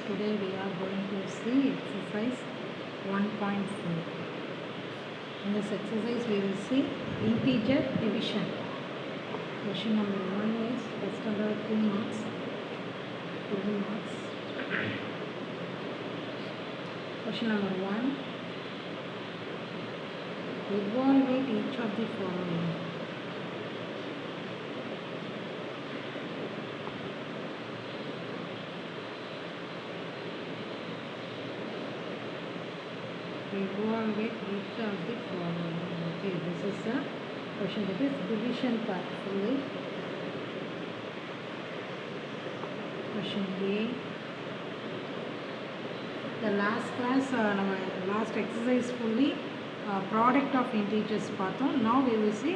Today we are going to see exercise 1.4. In this exercise we will see integer division. Question number 1 is first under 2 marks. 2 marks. Question number 1. Evaluate each of the following. Evaluate each of the following. Okay, this is a question that is division part fully. Question A. The last class, last exercise fully product of integers பார்த்தோம். Now we will see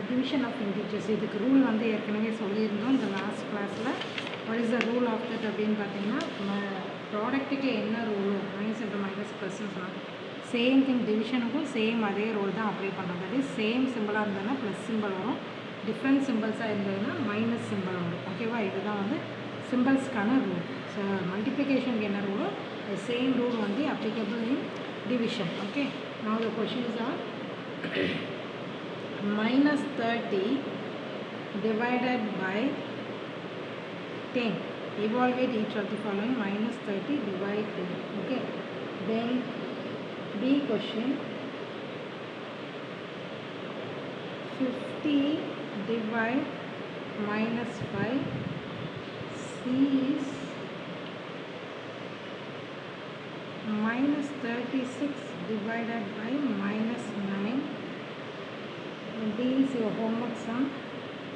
division of integers. இதுக்கு rule வந்து ஏற்கனவே சொல்லியிருந்தோம் இந்த last கிளாஸில். What is the rule of that அப்படின்னு பார்த்தீங்கன்னா ப்ராடக்ட்டுக்கு என்ன ரூலோ மைனஸ் இன்ட்டு மைனஸ் ப்ளஸ்ன்னு சொன்னாங்க. சேம் திங் டிவிஷனுக்கும் சேம் அதே ரூல் தான் அப்ளை பண்ணுறோம். தட் இஸ் சேம் சிம்பிளாக இருந்ததுன்னா ப்ளஸ் சிம்பிள் வரும், டிஃப்ரெண்ட் சிம்பிள்ஸாக இருந்ததுன்னா மைனஸ் சிம்பிள் வரும். ஓகேவா? இதுதான் வந்து சிம்பிள்ஸ்க்கான ரூல். ஸோ மல்டிப்ளிகேஷனுக்கு என்ன ரூலோ சேம் ரூல் வந்து applicable in division. Okay, now the questions are minus 30 divided by 10. Evaluate each of the following. Minus 30 divide 10. Okay, then B question 50 divide minus 5. C is minus 36 divided by minus 9. And D is your homework sum.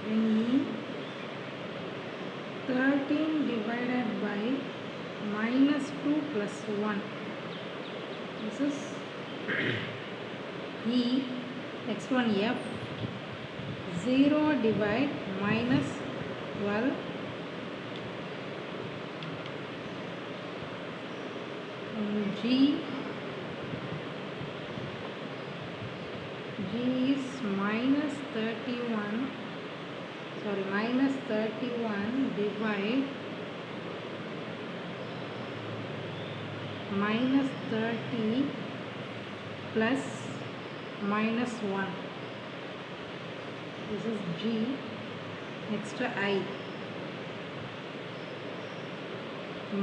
Then E 13 divided by minus 2 plus 1. This is E. Next one F 0 divide minus 12. G is minus 31 divide minus 30 plus minus 1. This is G. Next I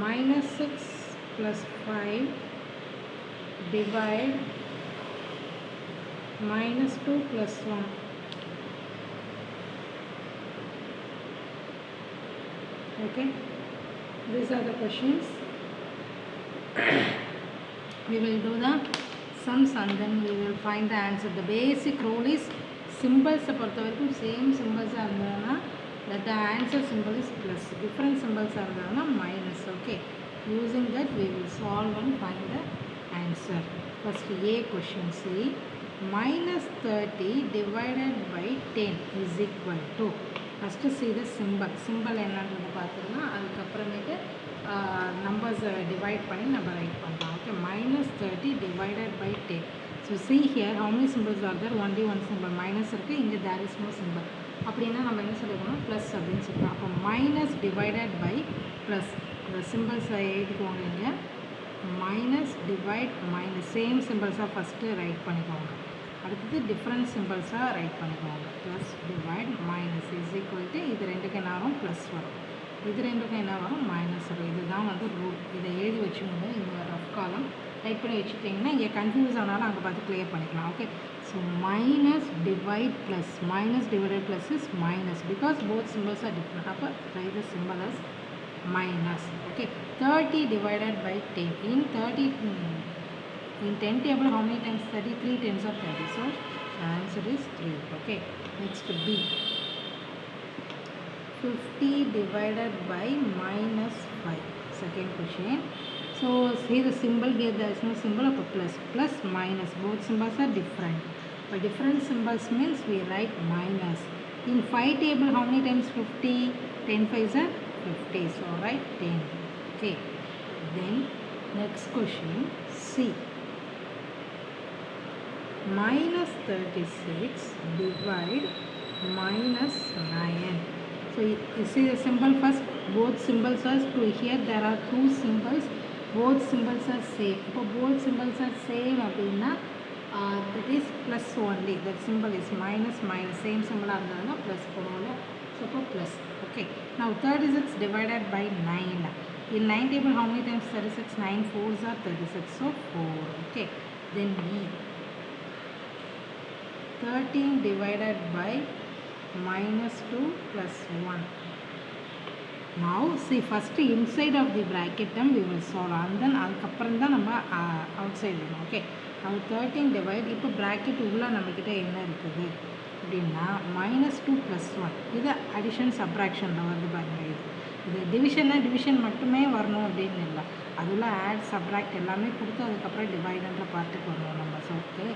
minus 6 plus 5 divide minus 2 plus 1. Okay, these are the questions. We will do the sums and then we will find the answer. The basic rule is symbols பொறுத்த வரைக்கும் same சிம்பிள்ஸாக இருந்ததுன்னா that the answer symbol is plus. Different symbols இருந்ததுன்னா minus. Okay, using that we will solve and find the answer. First A question. See, minus 30 divided by 10 is equal to, first see the symbol என்னன்றது பார்த்துருந்தா அதுக்கப்புறமேட்டு numbers divide பண்ணி நம்ம right பண்ணலாம். Okay, minus 30 divided by 10. So see here how many symbols are there? Only one symbol minus இருக்குது, இங்கே there is no symbol. அப்படின்னா நம்ம என்ன சொல்லிக்கணும்? ப்ளஸ் அப்படின்னு சொல்லிக்கலாம். அப்போ மைனஸ் டிவைடட் பை ப்ளஸ். இந்த சிம்பிள்ஸை எழுதிக்கோங்க. இங்கே மைனஸ் டிவைட் மைனஸ் சேம் சிம்பிள்ஸாக ஃபஸ்ட்டு ரைட் பண்ணிக்கோங்க. அடுத்தது டிஃப்ரெண்ட் சிம்பிள்ஸாக ரைட் பண்ணிக்கோங்க. Plus divide minus is equal to இது ரெண்டுக்கு என்ன வரும்? ப்ளஸ் வரும். இது ரெண்டுக்கும் என்ன வரும்? மைனஸ் வரும். இதுதான் வந்து ரூல். இதை எழுதி வச்சுக்கோங்க. இந்த ரஃப் காலம் டைப் பண்ணி வச்சுக்கிட்டிங்கன்னா இங்கே கன்ஃபியூஸ் ஆனாலும் அங்கே பார்த்து கிளியர் பண்ணிக்கலாம். Okay, so minus divide plus. Minus divided plus is minus because both symbols are different. அப்போ right the simple as minus. Okay, 30 divided by 10. In 10 table how many times 30? 3 tens are 30. So the answer is 3. Okay, next B 50 divided by minus 5. Second question. So see the symbol here, there is no symbol of a plus minus. Both symbols are different. But different symbols means we write minus. In 5 table how many times 50? 10 5s are 50. So write 10. Okay. Then next question C. Minus 36 divide minus 9. So you see the symbol first. both symbols are true. Here there are two symbols, both symbols are same. இப்போ both symbols are same அப்படின்னா that is plus only. That symbol is minus minus. Same symbol இருந்ததுன்னா plus போடுவோம்ல. So இப்போ plus. Okay. Now 36 divided by 9. In 9 table how many times 36? 9 4s are 36. So 4. Okay. Then E. 13 divided by minus 2 plus 1. Now see first inside of the bracket term we will solve and then அதுக்கப்புறம் தான் நம்ம outside வேணும். Okay. Now 13 divide இப்போ bracket உள்ள நம்மக்கிட்ட என்ன இருக்குது அப்படின்னா minus 2 plus 1. இது addition subtractionல வருது பாருங்க. இது டிவிஷன் மட்டுமே வரணும் அப்படின்னு இல்லை, அதில் ஆட் சப்ராக்ட் எல்லாமே கொடுத்து அதுக்கப்புறம் டிவைடுன்ற பார்ட்டுக்கு வரணும் நம்ம. So okay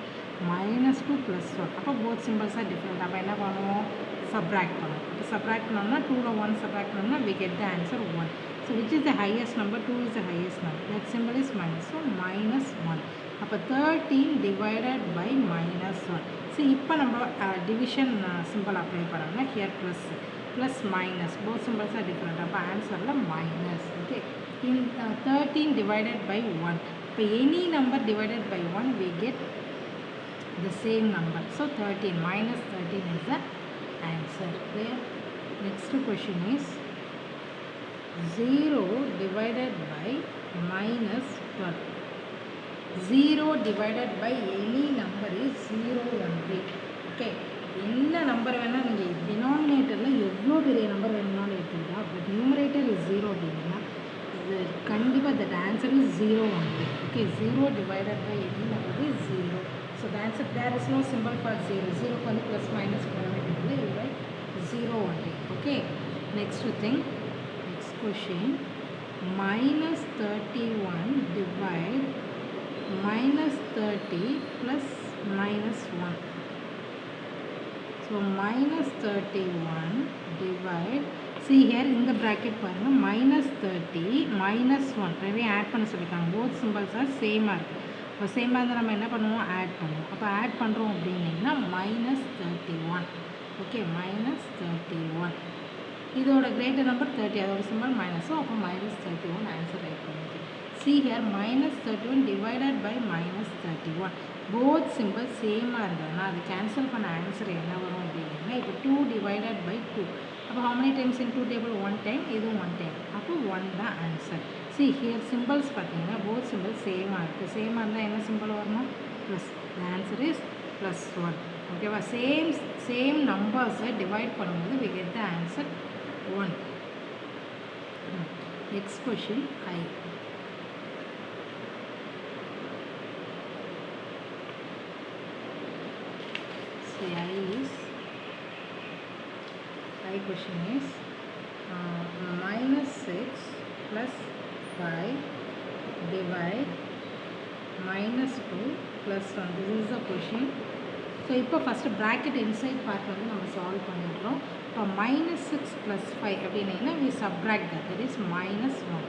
-2 + 1. அப்போ போத் சிம்பிள்ஸாக டிஃப்ரெண்ட். அப்போ என்ன பண்ணுவோம், சப்ராக்ட் பண்ணுவோம். இப்போ சப்ராக்ட் பண்ணோம்னா 2ல் 1 சப்ராக்ட் பண்ணோம்னா we get the answer 1. So which is the highest number? 2 is the highest number. That symbol is minus. So -1. அப்போ 13 divided by -1. ஸோ இப்போ நம்ம டிவிஷன் சிம்பிள் அப்ளை பண்ணோம்னா here plus minus both symbols are different. அப்போ ஆன்சரில் minus. Okay. In 13 divided by 1. இப்போ any number divided by 1 we get the same number. So 13 minus 13 is the answer. Clear? Next question is 0 divided by minus 12. 0 divided by any number is 0 only. Okay. என்ன number வேணால் நீங்கள் டினாமினேட்டரில் எவ்வளோ பெரிய number வேணும்னாலும் எடுத்துக்கிட்டா, but numerator is 0 அப்படின்னா இது கண்டிப்பாக that answer is 0 only. Okay. 0 divided by any number is 0. So the answer, there is no symbol for 0. 0க்கு வந்து ப்ளஸ் மைனஸ் போடவே இல்லை, 0 only. Okay. Next thing, next question, minus 31 divide minus 30 plus minus 1. So minus 31 divide, see here in the bracket பாருங்க, minus 30 minus 1 ரெண்டே add பண்ண சொல்லியிருக்காங்க. both symbols are சேமாக இருக்குது. இப்போ சேமாக இருந்தால் நம்ம என்ன பண்ணுவோம், ஆட் பண்ணுவோம். அப்போ ஆட் பண்ணுறோம் அப்படின்னிங்கன்னா மைனஸ் 31. ஓகே. மைனஸ் 31 இதோட கிரேட்டர் நம்பர் 30, அதோட சிம்பிள் மைனஸும். அப்போ minus 31 ஆன்சர் ரைட் பண்ணிட்டு. See here minus 31 divided by minus 31. Both symbols சேமாக இருந்ததுன்னா அது கேன்சல் பண்ண ஆன்சர் என்ன வரும் அப்படின்னா, இப்போ 2 divided by 2. அப்போ how many times in 2 table? 1 time. இதுவும் 1 time. அப்போ 1 தான் ஆன்சர். See here symbols பார்த்தீங்கன்னா both symbols சேமாக இருக்குது. சேமாக இருந்தால் என்ன சிம்பிள் வரணும், ப்ளஸ். The answer is +1. ஓகேவா. சேம் நம்பர்ஸை டிவைட் பண்ணும்போது we get the answer 1. Next question, I. I question is minus 6 plus 5 divide minus 2 plus 1. This is the question. So இப்போ ஃபஸ்ட்டு ப்ராக்கெட் இன்சைட் பார்ட் வந்து நம்ம solve பண்ணிடுறோம். இப்போ minus 6 plus 5 அப்படின்னா we subtract that is minus 1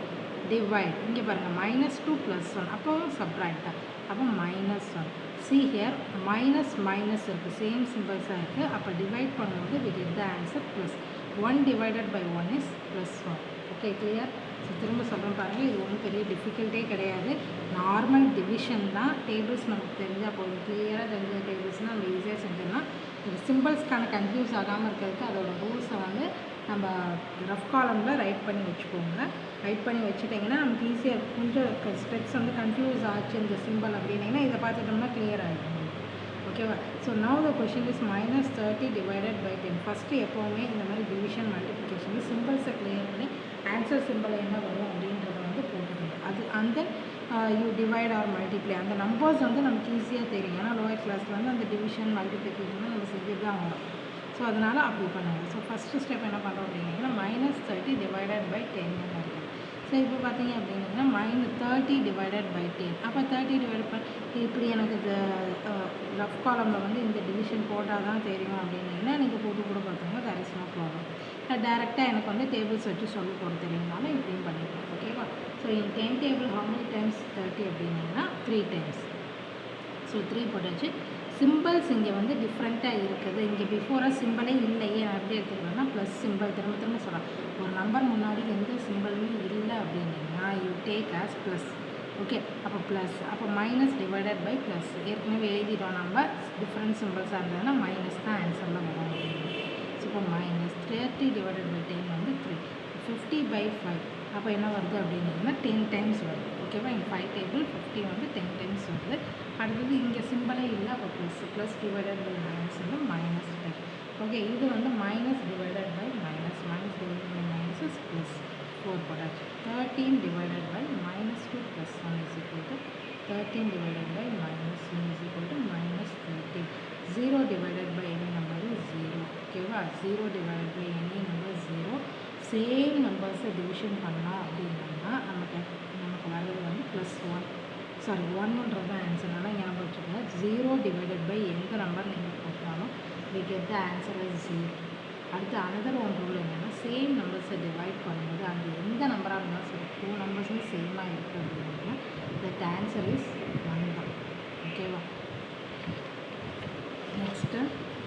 divide, இங்கே பாருங்கள் minus 2 plus 1, அப்போ subtract that, அப்போ minus 1. See here minus minus இருக்குது, சேம் சிம்பிள்ஸாக இருக்குது. அப்போ டிவைட் பண்ணும்போது we get the answer plus 1 divided by 1 is plus 1. Okay. Clear? So திரும்ப சொல்கிறேன் பாருங்கள், இது ஒன்றும் பெரிய டிஃபிகல்ட்டே கிடையாது. நார்மல் டிவிஷன் தான். டேபிள்ஸ் நமக்கு தெரிஞ்சால் போதும். கிளியராக தெரிஞ்ச டேபிள்ஸ்னால் நம்ம ஈஸியாக செஞ்சிடலாம். இது சிம்பிள்ஸ்க்கான கன்ஃபியூஸ் ஆகாமல் இருக்கிறதுக்கு அதோட ரூல்ஸை வந்து நம்ம ரஃப் காலமில் ரைட் பண்ணி வச்சுக்கோங்க. ரைட் பண்ணி வச்சுட்டிங்கன்னா நமக்கு ஈஸியாக கொஞ்சம் ஸ்டெப்ஸ் வந்து கன்ஃபியூஸ் ஆச்சு இந்த சிம்பிள் அப்படின்னிங்கன்னா இதை பார்த்துட்டோம்னா கிளியர் ஆகிடும். ஓகேவா. So now the question is minus 30 divided by 10. First எப்போவுமே இந்த மாதிரி டிவிஷன் மல்டிப்ளிகேஷன் சிம்பிள்ஸை கிளியர் பண்ணி ஆன்சர் சிம்பிள் என்ன வரும் அப்படின்றத வந்து போட்டுக்கணும். அது அந்த யூ டிவைட் ஆர் மல்டிப்ளை அந்த நம்பர்ஸ் வந்து நமக்கு ஈஸியாக தெரியும். ஏன்னா லோயர் கிளாஸில் வந்து அந்த டிவிஷன் மல்டிப்ளிகேஷன் நம்ம செஞ்சு தான் வரும். ஸோ அதனால் அப்படி பண்ணுங்கள். ஸோ ஃபஸ்ட்டு ஸ்டெப் என்ன பண்ணுறோம் அப்படின்னா minus 30 divided by 10 இருக்குது. ஸோ இப்போ பார்த்தீங்க அப்படின்னா -30 divided by 10. அப்போ 30 டிவைட் பண்ணி இப்படி எனக்கு இந்த ரஃப் காலமில் வந்து இந்த டிவிஷன் போட்டால் தான் தெரியும் அப்படின்னா நீங்கள் போட்டு கூட பார்த்தீங்கன்னா there is no problem. டேரெக்டாக எனக்கு வந்து டேபிள்ஸ் வச்சு சொல்லி போட தெரியும்னாலும் இப்படியும் பண்ணிக்கலாம். ஓகேவா. So in 10 table how many times 30 அப்படின்னா 3 times. ஸோ 3 போட்டாச்சு. சிம்பிள்ஸ் இங்கே வந்து டிஃப்ரெண்ட்டாக இருக்குது. இங்கே பிஃபோராக சிம்பிளே இல்லையே, நான் எப்படி எடுத்துக்கிறேன்னா ப்ளஸ் சிம்பிள் திரும்ப திரும்ப சொல்கிறேன். ஒரு நம்பர் முன்னாடி எந்த சிம்பிளுமே இல்லை அப்படின்னா you take as plus. Okay, அப்போ ப்ளஸ், அப்போ மைனஸ் டிவைடட் பை ப்ளஸ். ஏற்கனவே எழுதிட்டோம் நம்ம, டிஃப்ரெண்ட் சிம்பிள்ஸாக இருந்ததுன்னா மைனஸ் தான் ஆன்சரில் வரும் அப்படின்னு. ஸோ இப்போ மைனஸ் 30 டிவைடட் பை 10 வந்து 3. 50 by 5 அப்போ என்ன வருது அப்படின்னா 10 டைம்ஸ் வருது. ஓகேவா, இங்கே 5 டேபிள் 50 வந்து 10 டைம்ஸ் வருது. அடுத்தது இங்கே சிம்பிளே இல்லை, அப்போ ப்ளஸ் டிவைடட் பை மைனஸ் வந்து மைனஸ் 5. ஓகே, இது வந்து minus divided by minus divided by minus is plus 4 போட்டாச்சு. 13 divided by minus 2 plus 1 is equal to 13 divided by minus 1 is equal to minus 13. 0 divided by any number is 0. ஓகேவா, 0 divided by any number 0. Same நம்பர்ஸை division பண்ணலாம் அப்படின்னா நமக்கு வர்றது வந்து plus 1, sorry 1ன்றது தான் answer. நல்லா ஞாபகம் வச்சுக்கோங்க. 0 டிவைடட் பை எந்த நம்பர் நீங்கள் போட்டாலும் we get the answer as 0. அடுத்து அனதர் ஒன் ரூல் என்னென்னா, சேம் நம்பர்ஸை டிவைட் பண்ணும்போது அந்த எந்த நம்பராக இருந்தாலும் சரி 2 நம்பர்ஸும் சேமாக இருக்குது அப்படின்னா தட் ஆன்சர் இஸ் 1 தான். ஓகேவா, நெக்ஸ்ட்டு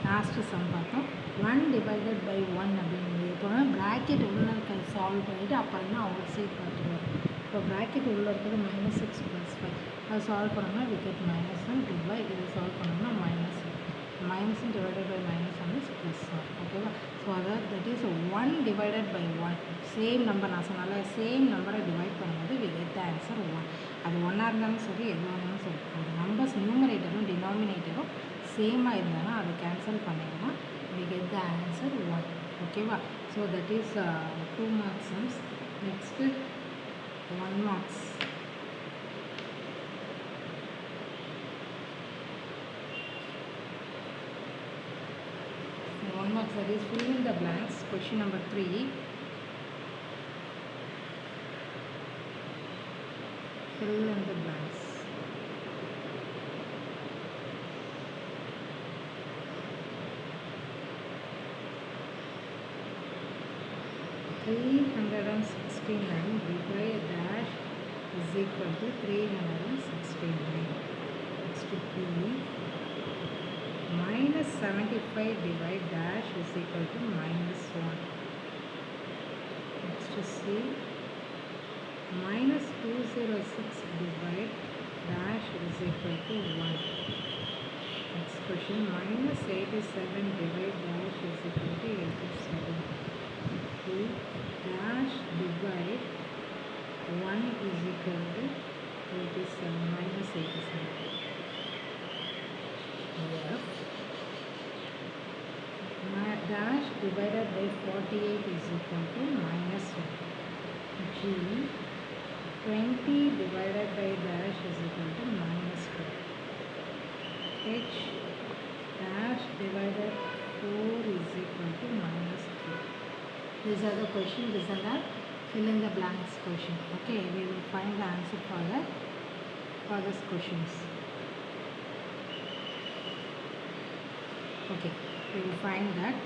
லாஸ்ட்டு சம் பார்த்தோம். 1 டிவைடட் பை 1 அப்படிங்கிறது இப்போ ப்ராக்கெட் உள்ள இருக்க சால்வ் பண்ணிவிட்டு அப்புறம் தான் அவுட் சைட் பார்த்துருவோம். இப்போ ப்ராக்கெட் உள்ளே இருக்கிறது -6 + 5 அது சால்வ் பண்ணோம்னா we get -1 டிவைட் இதை சால்வ் பண்ணோம்னா -1 டிவைடட் பை -1 இஸ் +1. ஓகேவா, ஸோ அதாவது that is 1 divided by 1 same number. நான் சொன்னால சேம் நம்பரை டிவைட் பண்ணும்போது we get the answer 1. அது 1ஆக இருந்தாலும் சரி எதுவாக இருந்தாலும் சரி, அந்த நம்பர்ஸ் நியூமரேட்டரும் டினாமினேட்டரும் சேமாக இருந்தாலும் அதை கேன்சல் பண்ணிங்கன்னா we get the answer 1. ஓகேவா, so that is 2 marks sums. Next 1 marks. That is fill in the blanks. Question number 3. Fill in the blanks. $369 divided dash is equal to 369. Next to P. -75 divide dash is equal to -1. Next to C. -206 divide dash is equal to 1. Next question. -87 divide dash is equal to 87. P dash divide 1 is equal to 87 -87. F dash divided by 48 is equal to -1. G 20 divided by dash is equal to -4. H dash divided 4 is equal to -3. These are the questions. These are the fill in the blanks question. Okay, we will find the answer for this questions. Okay, we will find that.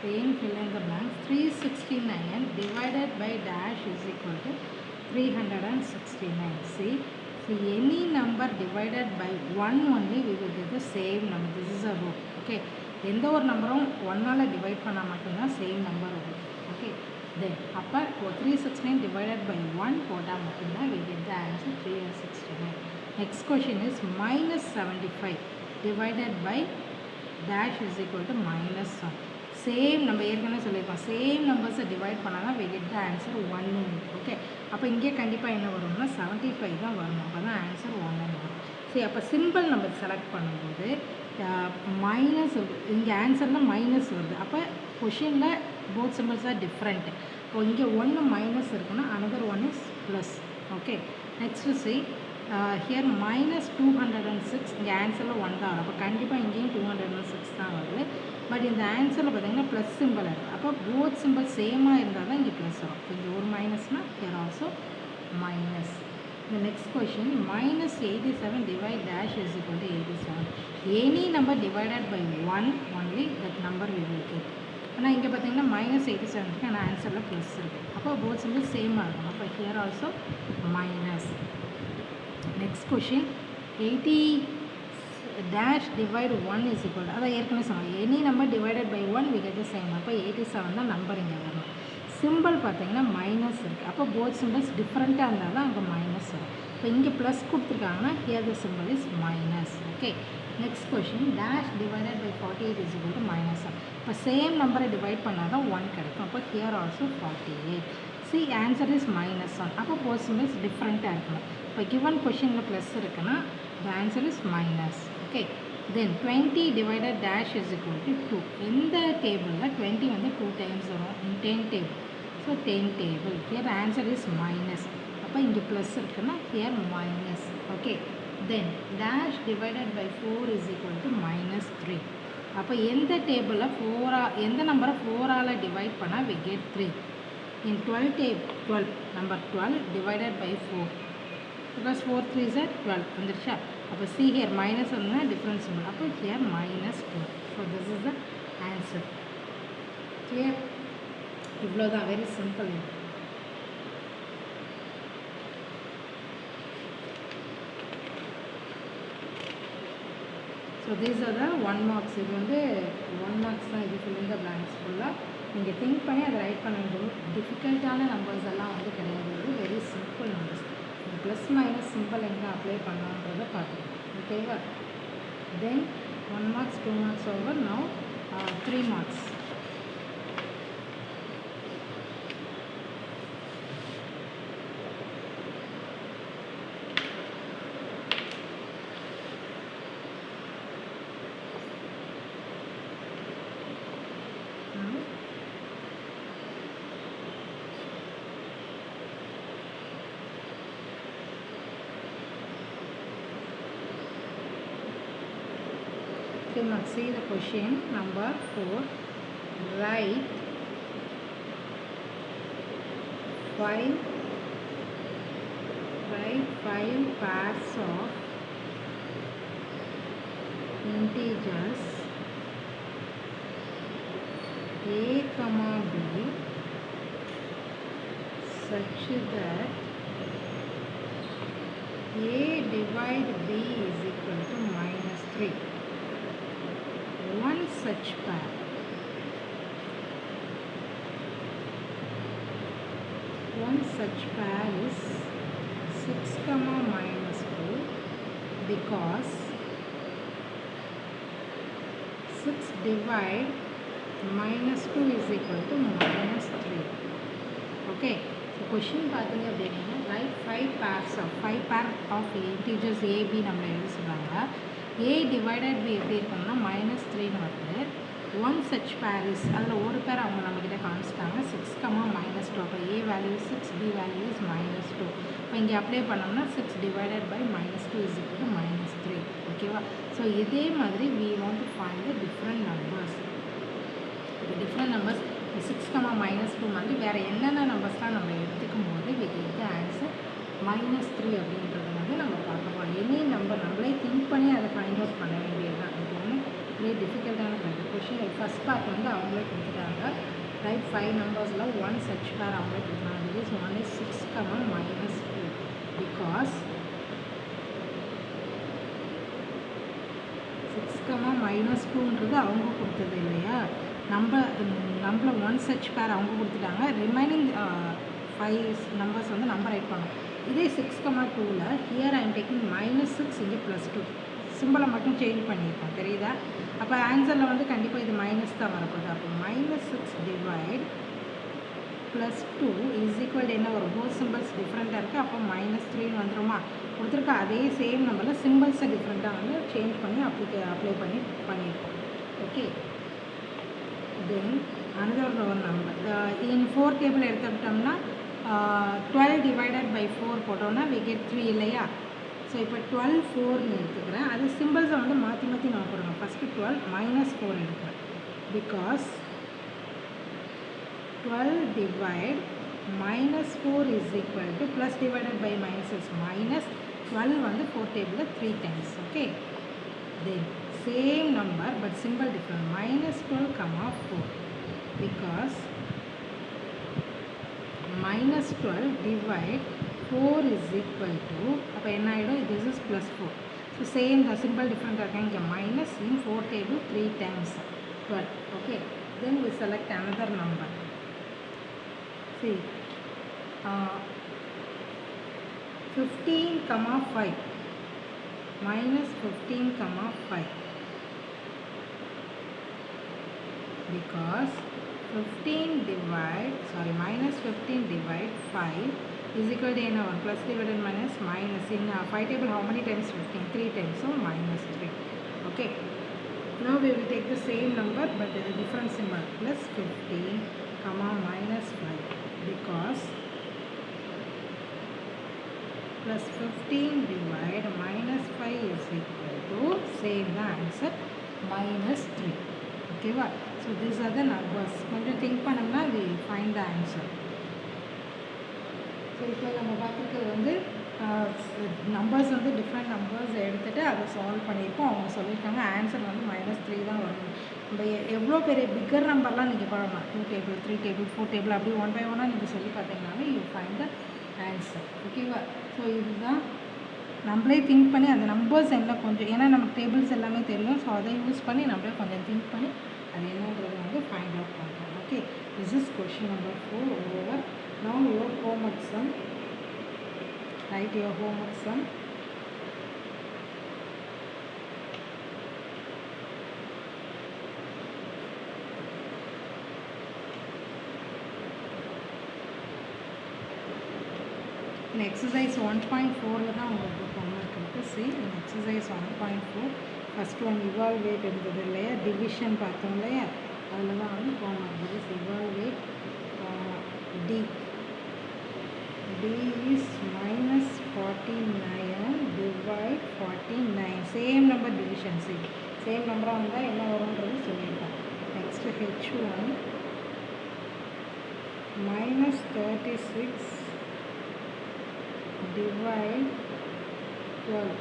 Same fill in the blanks. 369 divided by dash is equal to 369. See, any number divided by 1 only we will get the same number. This is a rule. Okay, எந்த ஒரு நம்பரும் 1ஆல் divide பண்ணால் மட்டும்தான் same number வரும். Okay, தென் அப்போ 369 divided by 1 போட்டால் மட்டும்தான் we get the answer 369. Next question is -75 divided by dash is equal to -1. Same நம்ம ஏற்கனவே சொல்லியிருக்கோம், சேம் நம்பர்ஸை டிவைட் பண்ணால் தான் we get the answer 1. Okay, அப்போ இங்கே கண்டிப்பாக என்ன வரும்னா 75 தான் வரணும். அப்போ தான் ஆன்சர் 1 வரும். சரி, அப்போ சிம்பிள் நம்பர் செலக்ட் பண்ணும்போது மைனஸ் இங்கே ஆன்சரில் மைனஸ் வருது. அப்போ கொஷினில் போத் சிம்பிள்ஸ் ஆர் டிஃப்ரெண்ட். இப்போ இங்கே 1 மைனஸ் இருக்குன்னா another 1 is plus. Okay, next see here -206 இங்கே ஆன்சரில் 1 தான் வரும். அப்போ கண்டிப்பாக இங்கேயும் 206 தான் வருது. பட் இந்த ஆன்சரில் பார்த்தீங்கன்னா ப்ளஸ் சிம்பிள் இருக்குது. அப்போ போத் சிம்பிள் சேமாக இருந்தால் தான் இங்கே ப்ளஸ் வரும். இப்போ இங்கே ஒரு மைனஸ்னால் here also minus. The next question, -87 divide dash is equal to 87. Any number divided by 1 only, that number we will get. ஆனால் இங்கே பார்த்தீங்கன்னா -87 இருக்குது, ஆனால் ஆன்சரில் ப்ளஸ் இருக்குது. அப்போ போத் சிம்பிள் சேமாக இருக்கும். அப்போ here also minus. Next question, 80 dash divide 1 is equal to அதான் ஏற்கனவே சொன்னோம் any number divided by 1 we get the same. அப்போ 87 தான் நம்பர் இங்கே வரணும். சிம்பிள் பார்த்தீங்கன்னா மைனஸ் இருக்குது. அப்போ போத் சிம்பிள்ஸ் டிஃப்ரெண்ட்டாக இருந்தால் தான் அங்கே மைனஸ் வரும். இப்போ இங்கே ப்ளஸ் கொடுத்துருக்காங்கன்னா here the symbol is minus. Okay, next question dash divided by 48 is equal to minus 1. இப்போ சேம் நம்பரை டிவைட் பண்ணால் தான் 1 கிடைக்கும். அப்போ here also 48. C answer is minus 1. அப்போ போத் சிம்பிள்ஸ் டிஃப்ரெண்ட்டாக இருக்கணும். இப்போ கிவன் கொஷினில் ப்ளஸ் இருக்குன்னா the answer is minus. Okay, then 20 divided dash is equal to 2. இந்த டேபிளில் 20 வந்து 2 times வரும் in 10 table. So 10 table. Here answer is minus. அப்போ இங்கே ப்ளஸ் இருக்குன்னா here minus. Okay, then dash divided by 4 is equal to minus 3. அப்போ எந்த டேபிளில் எந்த நம்பரை 4ஆல் டிவைட் பண்ணால் we get 3. In 12 table 12 number 12 divided by 4 because 4 3s are 12 வந்துருச்சா. அப்போ see here minus ஒன்றுனா different symbol. அப்போ here minus 2. So this is the answer. Clear? இவ்வளோதான், very simple. So these are the 1 marks. இது வந்து 1 marks தான். இது fill in the blanks ஃபுல்லாக நீங்கள் திங்க் பண்ணி அதை ரைட் பண்ணும்போது டிஃபிகல்ட்டான நம்பர்ஸ் எல்லாம் வந்து கிடையாது. Very simple numbers. Plus minus simple எங்கே அப்ளை பண்ணலான்றதை பார்த்துக்கணும். ஓகேவா? தென் 1 marks 2 marks over. Now 3 marks. See the question number 4. Write 5 pairs of integers a comma b such that a divide b is equal to minus 3. One such pair is 6 comma minus 2 because 6 divide minus 2 is equal to minus 3. Okay, so question பார்த்தீங்க அப்படின்னா write 5 pair of integers a b நம்மளை எழுத சொல்கிறாங்க. a divided b எப்படி இருக்குன்னா minus 3ன்னு வருது. 1 such pair is அதில் ஒரு பேர் அவங்க நம்மக்கிட்ட காமிச்சிட்டாங்க 6 comma minus 2. அப்போ a value 6, b value is minus 2. இப்போ இங்கே அப்ளை பண்ணோம்னா 6 divided by minus 2 is equal to minus 3. ஓகேவா? ஸோ இதே மாதிரி we want to find the different numbers. இப்போ different numbers 6 comma minus 2 மாதிரி வேறு என்னென்ன நம்பர்ஸ்லாம் நம்ம எடுத்துக்கும் போது we get the answer minus 3 அப்படின்றது வந்து நம்ம பார்க்கலாம். எனி நம்பர் நம்மளே திங்க் பண்ணி அதை ஃபைண்ட் அவுட் பண்ண வேண்டியது தான். இது ஒன்று வெரி டிஃபிகல்ட்டான கொஷின். ஃபஸ்ட் பார்ட் வந்து அவங்களே கொடுத்துட்டாங்க. ரைட் 5 நம்பர்ஸில் 1 such pair அவங்களே கொடுத்துட்டாங்க. This one is 6 comma minus 2 because 6 comma minus 2ன்றது அவங்க கொடுத்தது இல்லையா. நம்மள 1 such pair அவங்க கொடுத்துட்டாங்க. ரிமைனிங் 5 நம்பர்ஸ் வந்து நம்ம ரைட் பண்ணோம். இதே 6 comma 2ல் here I am taking minus 6 இங்கே ப்ளஸ் 2 சிம்பிளை மட்டும் சேஞ்ச் பண்ணியிருக்கோம். தெரியுதா? அப்போ ஆன்சரில் வந்து கண்டிப்பாக இது மைனஸ் தான் வரப்போகுது. அப்போ minus 6 divide plus 2 is equal to என்ன வரும்? போத் சிம்பிள்ஸ் டிஃப்ரெண்ட்டாக இருக்குது. அப்போ minus 3ன்னு வந்துடுமா? கொடுத்துருக்க அதே சேம் நம்பரில் சிம்பிள்ஸை டிஃப்ரெண்ட்டாக வந்து சேஞ்ச் பண்ணி அப்ளை பண்ணியிருக்கோம். Okay, then another one number in 4 table எடுத்துக்கிட்டோம்னா 12 divided by 4 போட்டோம்னா we get 3 இல்லையா. ஸோ இப்போ 12 4ன்னு எடுத்துக்கிறேன். அது சிம்பிள்ஸை வந்து மாற்றி நம்ம போடணும். ஃபஸ்ட்டு 12 minus 4 எடுக்கிறேன் because 12 divide minus 4 is equal to plus divided by minus is minus 12 வந்து 4 டேபிளில் 3 times. Okay, then same number but simple different. minus 12 comma 4 because minus 12 divide 4 is equal to அப்போ என்ன ஆகிடும்? this is plus 4. So same, the symbol different again, minus in 4 table 3 times 12. Okay, then we select another number. See, 15 comma 5 minus 15 comma 5, because minus 15 divide 5 is equal to n1 plus divided minus minus. In 5 table how many times 15? 3 times, so minus 3. Okay, now we will take the same number but with a different symbol, plus 15 comma minus 5, because plus 15 divide minus 5 is equal to, same the answer, minus 3. Okay, what? So these are the numbers. கொஞ்சம் think பண்ணோம்னா we find the answer. So இப்போ நம்ம பார்த்துக்கிறது வந்து numbers வந்து different numbers எடுத்துகிட்டு அதை solve பண்ணியிருக்கோம். அவங்க சொல்லியிருக்காங்க ஆன்சர் வந்து -3 தான் வரும். நம்ம எவ்வளோ பெரிய பிக்கர் நம்பர்லாம் நீங்கள் பண்ணலாம், 2 டேபிள் 3 டேபிள் 4 டேபிள் அப்படி 1 by 1 நீங்கள் சொல்லி பார்த்தீங்கன்னாலே யூ ஃபைண்ட் த ஆன்சர். ஓகேவா? ஸோ இதுதான் நம்மளே திங்க் பண்ணி அந்த நம்பர்ஸ் என்ன கொஞ்சம், ஏன்னா நமக்கு டேபிள்ஸ் எல்லாமே தெரியும், ஸோ அதை யூஸ் பண்ணி நம்மளே கொஞ்சம் திங்க் பண்ணி அது என்னன்றது வந்து ஃபைண்ட் அவுட் பண்ணுறோம். Okay, this is question number 4 over. Now your homework sum. Write your homework sum. In exercise 1.4 தான் உங்களுக்கு homework இருக்கு. See, in exercise 1.4 first one evaluate இருந்தது இல்லையா, டிவிஷன் பார்த்தோம் இல்லையா, அதில் தான் வந்து homework. That is evaluate D. D is minus 49 divide 49. Same number division. See, same number வந்தால் என்ன வரும்ன்றது சொல்லியிருக்கோம். Next H1 minus 36 divide 12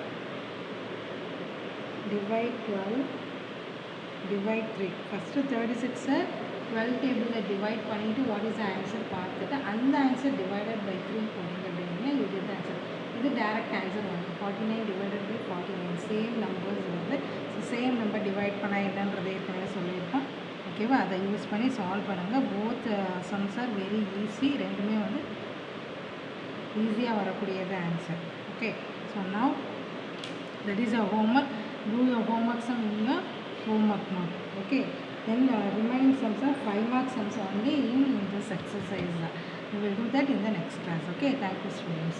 divide 3. First 36 12 டேபிளில் டிவைட் பண்ணிவிட்டு வாட் இஸ் ஆன்சர் பார்த்துட்டு அந்த ஆன்சர் டிவைடட் பை 3 போனீங்க அப்படின்னா யூ கெட் ஆன்சர். இது டேரக்ட் ஆன்சர் வந்து 49 டிவைடட் பை 49. சேம் நம்பர்ஸ் வந்து சேம் நம்பர் டிவைட் பண்ணால் என்னன்றது ஏற்கனவே சொல்லியிருக்கோம். ஓகேவா? அதை யூஸ் பண்ணி சால்வ் பண்ணுங்கள். Both sums are very easy. ரெண்டுமே வந்து ஈஸியாக வரக்கூடியது answer. Okay, so now that is a homework. Two your homework sum in your homework note. Okay, then remaining sums are 5 mark sums only in this exercise. We will do that in the next class. Okay, thank you students.